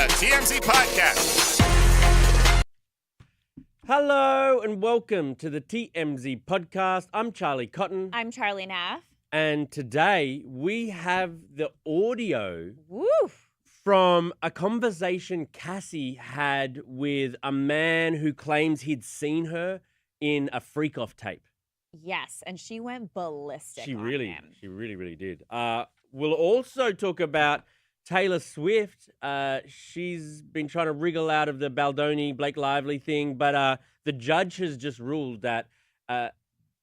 the TMZ Podcast. Hello and welcome to the TMZ Podcast. I'm Charlie Cotton. I'm Charlie Neff. And today we have the audio Woof. from a conversation Cassie had with a man who claims he'd seen her in a freak-off tape. Yes, and she went ballistic She on really did. We'll also talk about Taylor Swift. She's been trying to wriggle out of the Baldoni, Blake Lively thing, but the judge has just ruled that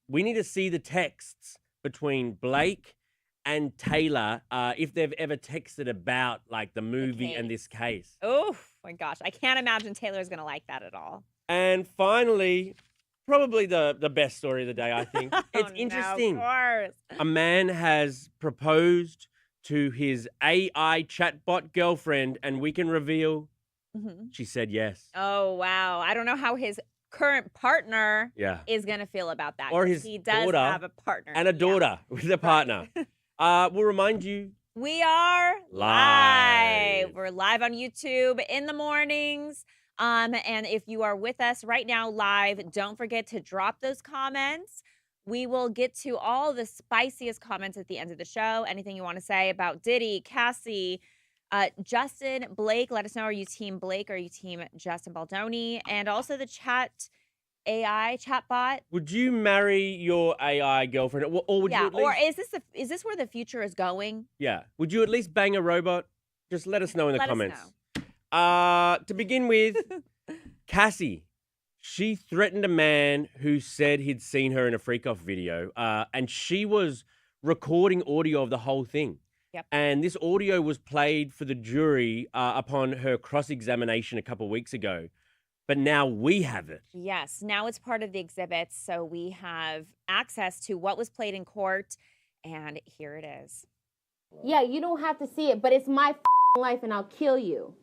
we need to see the texts between Blake and Taylor if they've ever texted about like the movie and this case. Oh my gosh, I can't imagine Taylor's going to like that at all. And finally, probably the best story of the day, I think. It's interesting. No, of course. A man has proposed to his AI chatbot girlfriend, and we can reveal she said yes. Oh, wow. I don't know how his current partner is going to feel about that. Or his he does daughter have a partner. and a daughter with a partner. We'll remind you. We are live. We're live on YouTube in the mornings. And if you are with us right now live, don't forget to drop those comments. We will get to all the spiciest comments at the end of the show. Anything you want to say about Diddy, Cassie, Justin, Blake, let us know. Are you team Blake or are you team Justin Baldoni? And also the chatbot. Would you marry your AI girlfriend? Or would you at least, or is this where the future is going? Yeah. Would you at least bang a robot? Just let us know in the comments. To begin with, Cassie. She threatened a man who said he'd seen her in a freak-off video, and she was recording audio of the whole thing. Yep. And this audio was played for the jury upon her cross-examination a couple of weeks ago. But now we have it. Yes, now it's part of the exhibits, so we have access to what was played in court, and here it is. Yeah, you don't have to see it, but it's my life, and I'll kill you.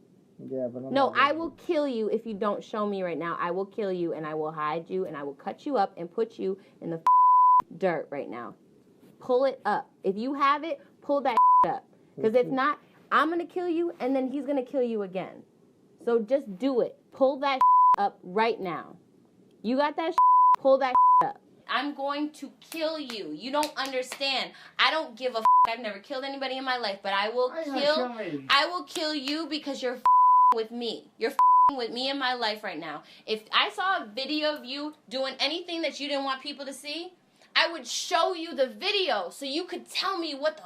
Yeah, but No, I will kill you if you don't show me right now. I will kill you, and I will hide you, and I will cut you up and put you in the dirt right now. Pull it up. If you have it, pull that up. Because if not, I'm going to kill you, and then he's going to kill you again. So just do it. Pull that up right now. You got that pull that up. I'm going to kill you. You don't understand. I don't give a I've never killed anybody in my life, but I will kill you because you're with me. You're with me in my life right now. If I saw a video of you doing anything that you didn't want people to see, I would show you the video so you could tell me what the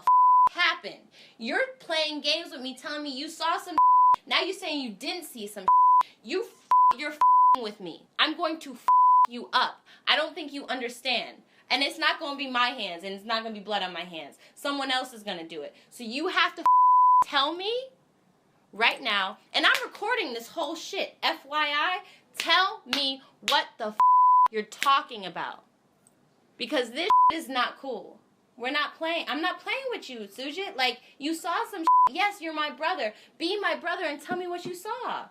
happened. You're playing games with me, telling me you saw some now you're saying you didn't see some you're with me. I'm going to you up. I don't think you understand. And it's not going to be my hands, and it's not going to be blood on my hands. Someone else is going to do it. So you have to tell me right now, and I'm recording this whole shit. FYI, tell me what the you're talking about. Because this is not cool. We're not playing. I'm not playing with you, Sujit. Like, you saw some Yes, you're my brother. Be my brother and tell me what you saw.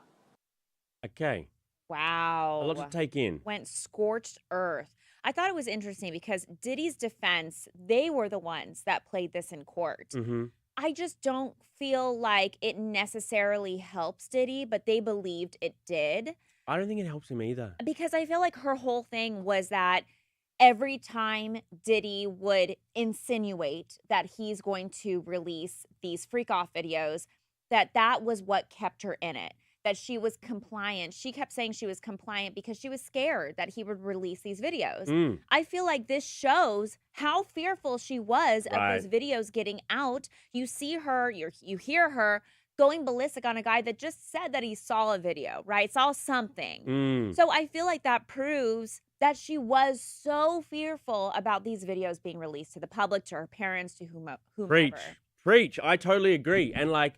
Okay. Wow. A lot to take in. Went scorched earth. I thought it was interesting because Diddy's defense, they were the ones that played this in court. Mm-hmm. I just don't feel like it necessarily helps Diddy, but they believed it did. I don't think it helps him either. Because I feel like her whole thing was that every time Diddy would insinuate that he's going to release these freak-off videos, that was what kept her in it. That she was compliant. She kept saying she was compliant because she was scared that he would release these videos. I feel like this shows how fearful she was of these videos getting out. You see her, you hear her going ballistic on a guy that just said that he saw a video, right? Saw something. So I feel like that proves that she was so fearful about these videos being released to the public, to her parents, to whomever. Preach. I totally agree. And like,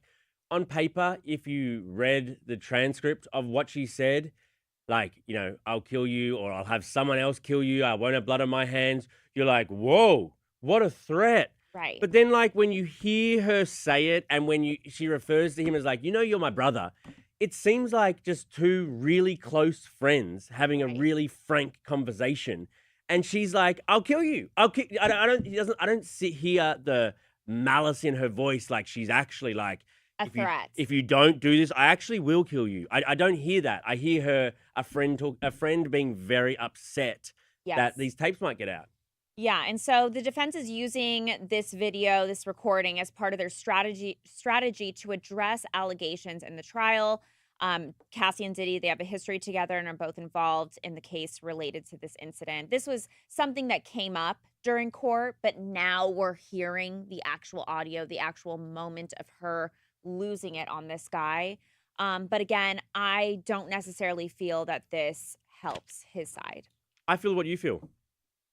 on paper, if you read the transcript of what she said, like, you know, I'll kill you or I'll have someone else kill you, I won't have blood on my hands, you're like, whoa, what a threat. Right. But then, like, when you hear her say it and when she refers to him as like, you know, you're my brother, it seems like just two really close friends having a really frank conversation. And she's like, I'll kill you. I don't hear the malice in her voice like she's actually like, threat. If you don't do this, I actually will kill you. I don't hear that. I hear a friend being very upset that these tapes might get out. Yeah, and so the defense is using this video, this recording, as part of their strategy to address allegations in the trial. Cassie and Diddy, they have a history together and are both involved in the case related to this incident. This was something that came up during court, but now we're hearing the actual audio, the actual moment of her losing it on this guy. But again, I don't necessarily feel that this helps his side. I feel what you feel.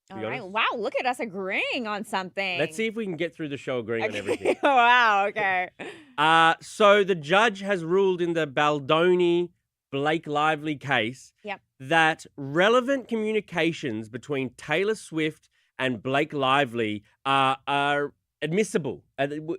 All right. Wow, look at us agreeing on something. Let's see if we can get through the show agreeing on everything. Wow, okay. So the judge has ruled in the Baldoni Blake Lively case that relevant communications between Taylor Swift and Blake Lively are admissible.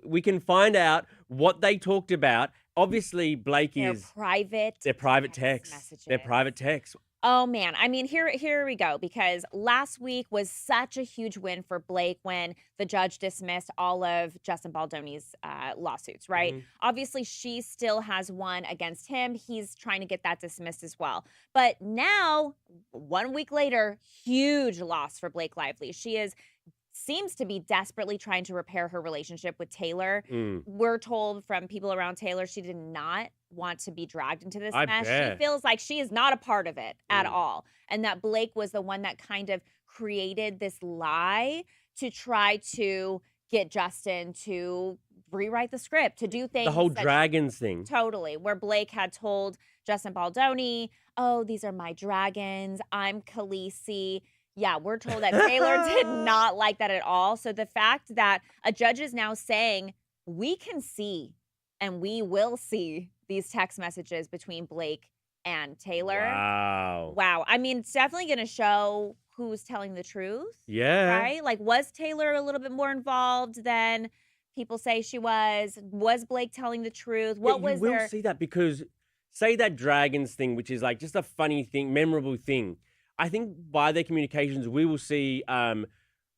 We can find out what they talked about. Obviously, Blake is... They're private texts. Messages. They're private texts. Oh, man. I mean, here we go, because last week was such a huge win for Blake when the judge dismissed all of Justin Baldoni's lawsuits, right? Mm-hmm. Obviously, she still has one against him. He's trying to get that dismissed as well. But now, 1 week later, huge loss for Blake Lively. She seems to be desperately trying to repair her relationship with Taylor. We're told from people around Taylor she did not want to be dragged into this mess. Bet. She feels like she is not a part of it at all. And that Blake was the one that kind of created this lie to try to get Justin to rewrite the script, to do things. The whole dragons thing. Totally. Where Blake had told Justin Baldoni, oh, these are my dragons. I'm Khaleesi. Yeah, we're told that Taylor did not like that at all. So the fact that a judge is now saying we can see and we will see these text messages between Blake and Taylor. Wow. I mean, it's definitely going to show who's telling the truth. Yeah. Right? Like, was Taylor a little bit more involved than people say she was? Was Blake telling the truth? What was there? You will see that, because say that dragons thing, which is like just a funny thing, memorable thing. I think by their communications, we will see,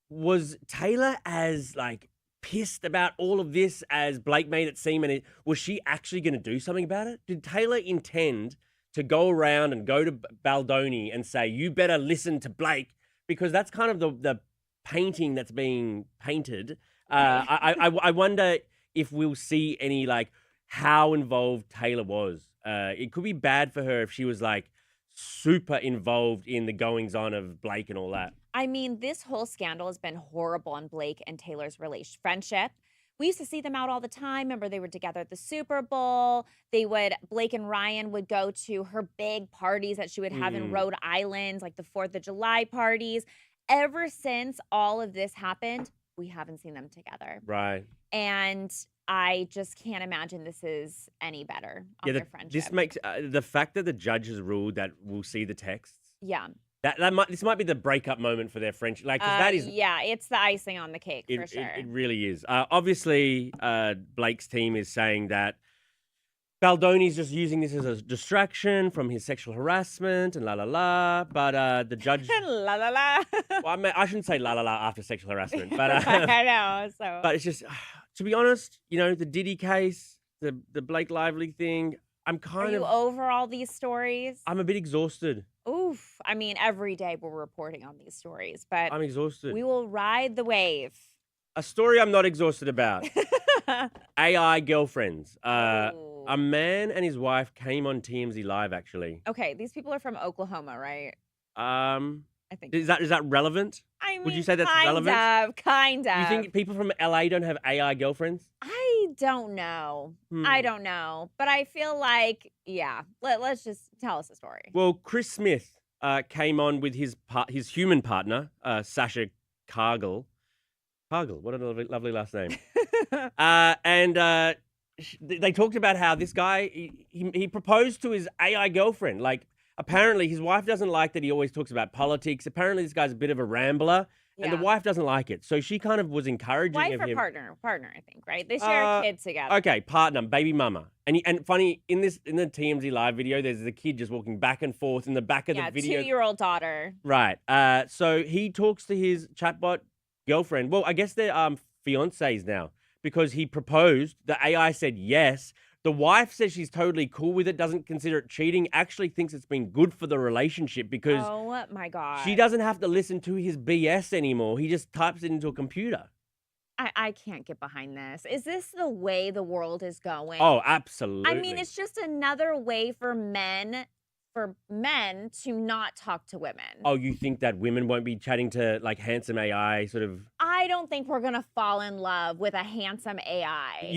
was Taylor as like pissed about all of this as Blake made it seem? And was she actually going to do something about it? Did Taylor intend to go around and go to Baldoni and say, you better listen to Blake? Because that's kind of the painting that's being painted. I wonder if we'll see any, like, how involved Taylor was. It could be bad for her if she was like, super involved in the goings-on of Blake and all that. I mean, this whole scandal has been horrible on Blake and Taylor's friendship. We used to see them out all the time. Remember, they were together at the Super Bowl. Blake and Ryan would go to her big parties that she would have in Rhode Island, like the 4th of July parties. Ever since all of this happened, we haven't seen them together. Right. And I just can't imagine this is any better on their friendship. This makes the fact that the judge has ruled that we'll see the texts. Yeah. This might be the breakup moment for their friendship. Like, 'cause that is. Yeah, it's the icing on the cake for sure. It really is. Obviously, Blake's team is saying that Baldoni's just using this as a distraction from his sexual harassment and la la la. But the judge. La la la. Well, I shouldn't say la la la after sexual harassment, but I know. So. But it's just. To be honest, the Diddy case, the Blake Lively thing, I'm kind of... Are you over all these stories? I'm a bit exhausted. Oof. I mean, every day we're reporting on these stories, but... I'm exhausted. We will ride the wave. A story I'm not exhausted about. AI girlfriends. A man and his wife came on TMZ Live, actually. Okay, these people are from Oklahoma, right? I think. Is that relevant? I mean, would you say that's relevant? Kind of. You think people from LA don't have AI girlfriends? I don't know. I don't know. But I feel like, yeah, let's just tell us a story. Well, Chris Smith came on with his human partner, Sasha Cargill. Cargill, what a lovely last name. And they talked about how this guy, he proposed to his AI girlfriend. Like, apparently his wife doesn't like that he always talks about politics. Apparently this guy's a bit of a rambler, and the wife doesn't like it. So she kind of was encouraging wife of or him. Partner, I think, right? They share a kid together. Okay, partner, baby mama. And funny, in the TMZ Live video, there's the kid just walking back and forth in the back of the video. 2-year-old daughter. Right. So he talks to his chatbot girlfriend. Well, I guess they're fiancés now. because he proposed. The AI said yes. The wife says she's totally cool with it, doesn't consider it cheating, actually thinks it's been good for the relationship because Oh my God. she doesn't have to listen to his BS anymore. He just types it into a computer. I can't get behind this. Is this the way the world is going? Oh, absolutely. I mean, it's just another way for men to not talk to women. Oh, you think that women won't be chatting to like handsome AI sort of? I don't think we're going to fall in love with a handsome AI.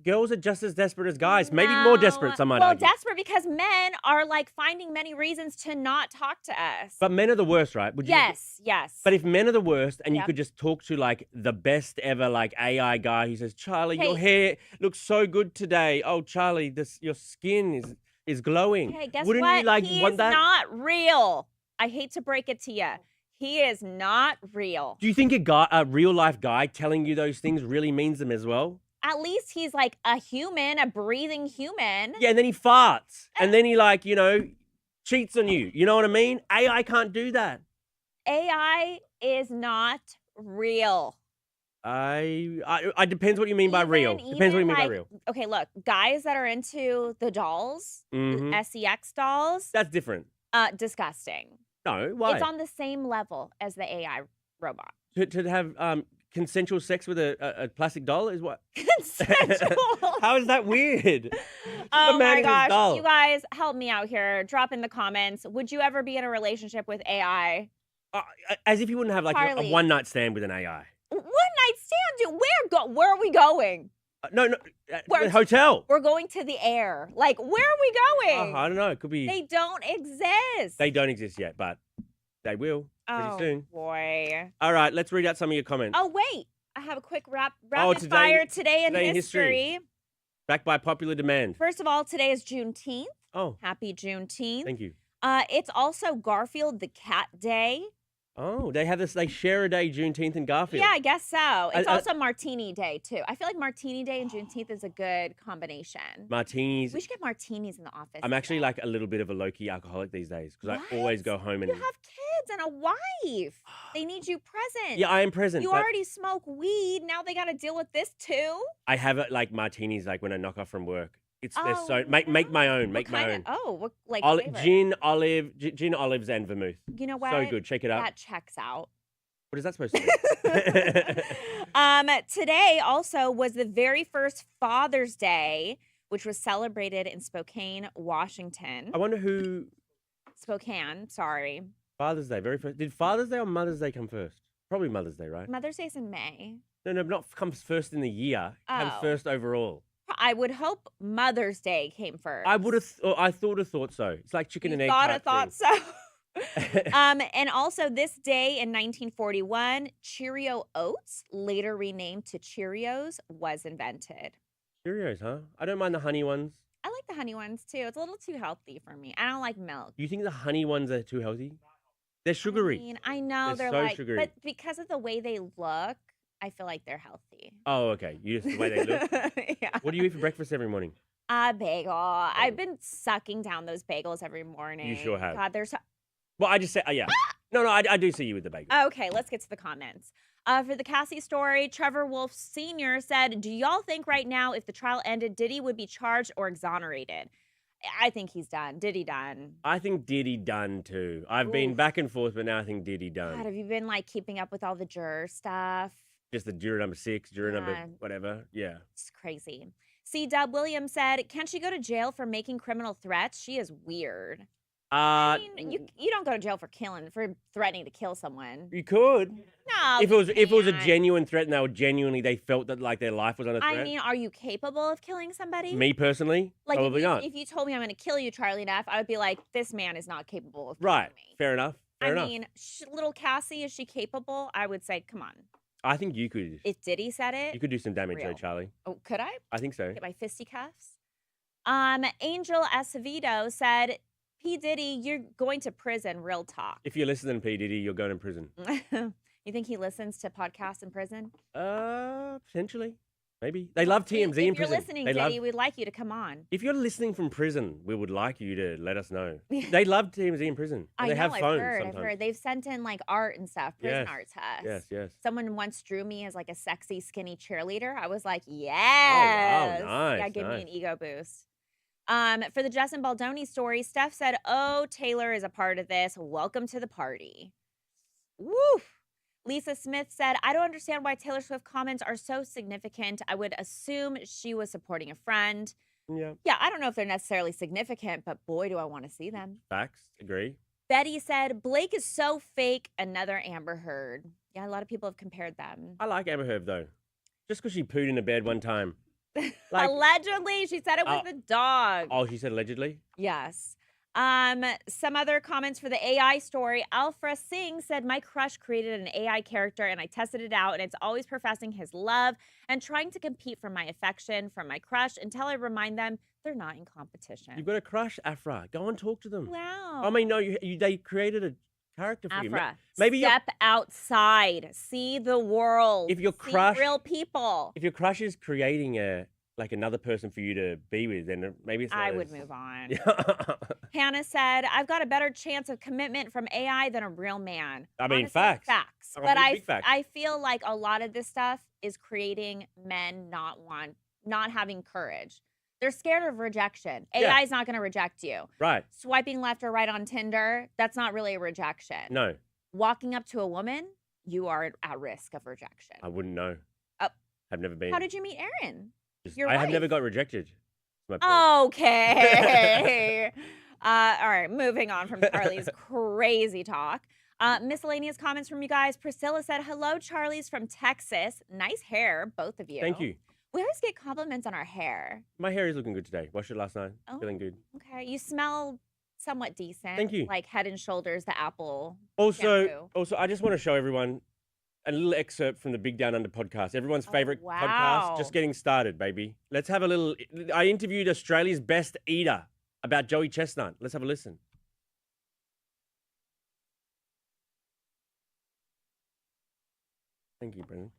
Girls are just as desperate as guys, maybe more desperate, some might argue. Well, desperate because men are like finding many reasons to not talk to us. But men are the worst, right? Yes. But if men are the worst and you Yep. could just talk to like the best ever like AI guy who says, Charlie, your hair looks so good today. Oh, Charlie, your skin is glowing. Hey, guess Wouldn't what? you like He want is that? not real. I hate to break it to you. He is not real. Do you think a real life guy telling you those things really means them as well? At least he's like a human, a breathing human. Yeah, and then he farts. And then he like, cheats on you. You know what I mean? AI can't do that. AI is not real. I depends what you mean by real. Depends what you mean by real. Okay, look, guys that are into the dolls, Mhm. the SEX dolls, That's different. disgusting. No, why? It's on the same level as the AI robot. To have consensual sex with a plastic doll is what? Consensual. How is that weird? Oh man my and his gosh, doll. you guys, help me out here. Drop in the comments. Would you ever be in a relationship with AI? As if you wouldn't have like a Charlie. one night stand with an AI. One night stand, dude. Where are we going? No, Where- the hotel. We're going to the air. Like, where are we going? I don't know. It could be. They don't exist. They don't exist yet, but they will pretty Oh soon. boy. All right, let's read out some of your comments. Oh wait, I have a quick rapid fire today in history. Backed by popular demand. First of all, today is Juneteenth. Oh, Happy Juneteenth. thank you. It's also Garfield the Cat Day. Oh, they have this. They share a day, Juneteenth and Garfield. Yeah, I guess so. It's I- also Martini Day too. I feel like Martini Day and Juneteenth is a good combination. Martinis. We should get martinis in the office. I'm actually today. like a little bit of a low-key alcoholic these days because I always What? go home and. You have kids and a wife. They need you present. Yeah, I am present. You but already smoke weed. Now they got to deal with this too. I have it like martinis, like when I knock off from work. They're Oh, so make my own. What Make my kind own. of- what like Oli- flavor? gin, olives, and vermouth. You know what? So good. Check it out. That checks out. What is that supposed to be? Today also was the very first Father's Day, which was celebrated in Spokane, Washington. I wonder who Spokane, sorry. Father's Day very first. Did Father's Day or Mother's Day come first? Probably Mother's Day, right? Mother's Day's in May. No, not comes first in the year. Comes Oh. first overall. I would hope Mother's Day came first. I would have. I thought so. It's like chicken You and egg. thought type so. thing. And also this day in 1941, Cheerio Oats, later renamed to Cheerios, was invented. Cheerios, huh? I don't mind the honey ones. I like the honey ones too. It's a little too healthy for me. I don't like milk. You think the honey ones are too healthy? They're sugary. I mean, I know They're they're so like, sugary. but because of the way they look, I feel like they're healthy. Oh, okay. You just the way they look. Yeah. What do you eat for breakfast every morning? A bagel. I've been sucking down those bagels every morning. sure have. God, they're so. Well, I just said, yeah. No, I do see you with the bagel. Okay, let's get to the comments. For the Cassie story, Trevor Wolf Sr. said, "Do y'all think right now, if the trial ended, Diddy would be charged or exonerated?" I think he's done. Diddy done. I think Diddy done too. I've been Oof. back and forth, but now I think Diddy God, done. have you been like keeping up with all the juror stuff? Just the juror number 6, juror number Yeah. whatever. Yeah. It's crazy. C. Dub Williams said, "Can she go to jail for making criminal threats? She is weird." I mean, you don't go to jail for threatening to kill someone. you could. No, If it was a can't. genuine threat and they felt that like their life was under threat. I mean, are you capable of killing somebody? Me personally, like probably not. If you told me I'm going to kill you, Charlie Neff, I would be like, this man is not capable of killing Right. me. Fair enough. Fair enough. mean, little Cassie, is she capable? I would say, come on. I think you could. If Diddy said it, You could do some damage though, real. Charlie. oh, could I I think so. get my fisticuffs? Angel Acevedo said, "P Diddy, you're going to prison. Real talk." If you're listening, P Diddy, you're going to prison. You think he listens to podcasts in prison? Potentially. Maybe. They love TMZ in If you're prison. listening, They Diddy, love, we'd like you to come on. if you're listening from prison, we would like you to let us know. They love TMZ in prison. And they have phones sometimes. I've heard. They've sent in like art and stuff, prison Yes, art to us. Yes, yes. Someone once drew me as like a sexy, skinny cheerleader. I was like, Oh, wow, yes. nice, Yeah, give me nice. an ego boost. For the Justin Baldoni story, Steph said, "Oh, Taylor is a part of this. Welcome to the party." Woo! Lisa Smith said, "I don't understand why Taylor Swift comments are so significant. I would assume she was supporting a friend." Yeah. Yeah, I don't know if they're necessarily significant, but boy, do I want to see them. Facts. Agree. Betty said, "Blake is so fake. Another Amber Heard." Yeah, a lot of people have compared them. I like Amber Heard, though. Just because she pooed in a bed one time. Like, Allegedly, she said it was the dog. oh, she said allegedly? Yes. Some other comments for the AI story. Alfra Singh said, "My crush created an AI character and I tested it out, and it's always professing his love and trying to compete for my affection from my crush until I remind them they're not in competition." You've got a crush, Afra. Go and talk to them. Wow. I mean, no, they created a character for you. Afra, Maybe step outside, see the world. If your see crush- real people. if your crush is creating another person for you to be with, then maybe it's not I would as- move on. Yeah. Hannah said, "I've got a better chance of commitment from AI than a real man." I mean, Honestly, facts. Facts. I But mean, big facts. I feel like a lot of this stuff is creating men not having courage. They're scared of rejection. Yeah. AI is not going to reject you. Right. Swiping left or right on Tinder, that's not really a rejection. No, Walking up to a woman, you are at risk of rejection. I wouldn't know. Oh. I've never been. How did you meet Aaron? your I have never wife? got rejected. That's my point. Okay. All right, moving on from Charlie's crazy talk. Miscellaneous comments from you guys. Priscilla said, "Hello, Charlie's from Texas. Nice hair, both of you." Thank you. We always get compliments on our hair. My hair is looking good today. Washed it last night. Feeling good. Okay, you smell somewhat decent. Thank you. Like Head and Shoulders, the apple. Also, shampoo. I just want to show everyone a little excerpt from the Big Down Under podcast. Everyone's favorite podcast. Just getting started, baby. Let's have a little. I interviewed Australia's best eater about Joey Chestnut. Let's have a listen. Thank you, Brendan.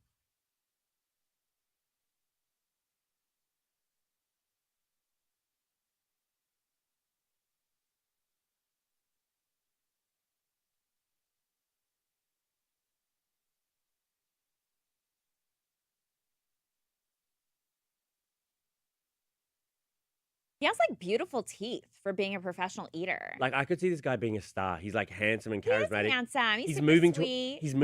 He has like beautiful teeth for being a professional eater. Like I could see this guy being a star. He's like handsome and He is charismatic. handsome. He's super moving sweet. he's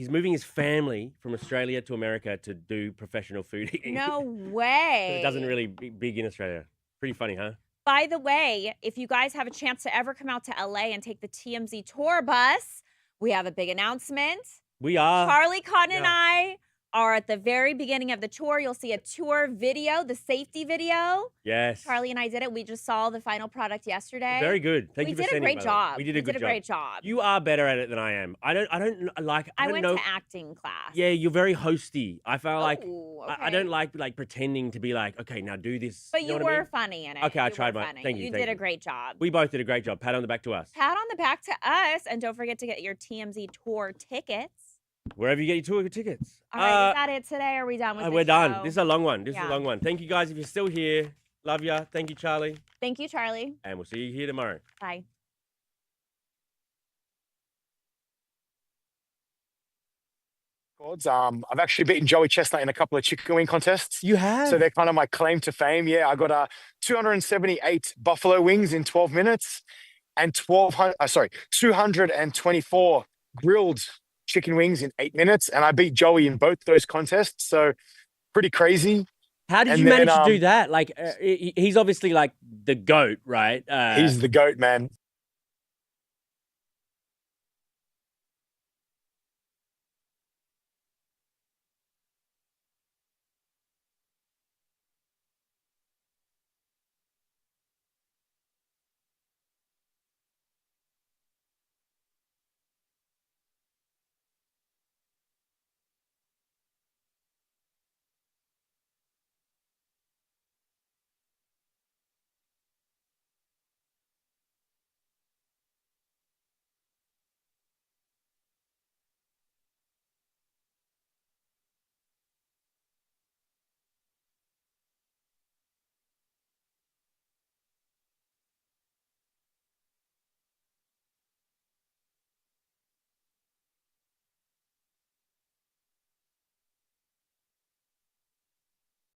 moving his family from Australia to America to do professional food eating. No 'Cause way. it doesn't really be big in Australia. Pretty funny, huh? By the way, if you guys have a chance to ever come out to LA and take the TMZ tour bus, we have a big announcement. We are. Charlie Cotton and yeah. I are at the very beginning of the tour. You'll see a tour video, the safety video. Yes. Charlie and I did it. We just saw the final product yesterday. Very good. Thank we you for did a sending great it, by the way. job. We did a good job. great job. You are better at it than I am. I don't like. I I don't went know. to acting class. Yeah, you're very hosty. I felt like Oh, I don't like pretending to be like, okay, now do this. But you you know what I were mean? funny in it. Okay, I You tried were my- funny. thank you, You thank did a you. great job. We both did a great job. Pat on the back to us. Pat on the back to us, and don't forget to get your TMZ tour tickets. Wherever you get your tour tickets. All right, is that it today? Are we done with this We're done. show? This is a long one. This is Yeah. a long one. Thank you guys if you're still here. Love ya. Thank you, Charlie. Thank you, Charlie. And we'll see you here tomorrow. Bye. I've actually beaten Joey Chestnut in a couple of chicken wing contests. You have? So they're kind of my claim to fame. Yeah, I got 278 buffalo wings in 12 minutes and 224 grilled chicken wings in 8 minutes. And I beat Joey in both those contests. So pretty crazy. How did And you manage then, to do that? Like, he's obviously like the GOAT, right? He's the GOAT, man.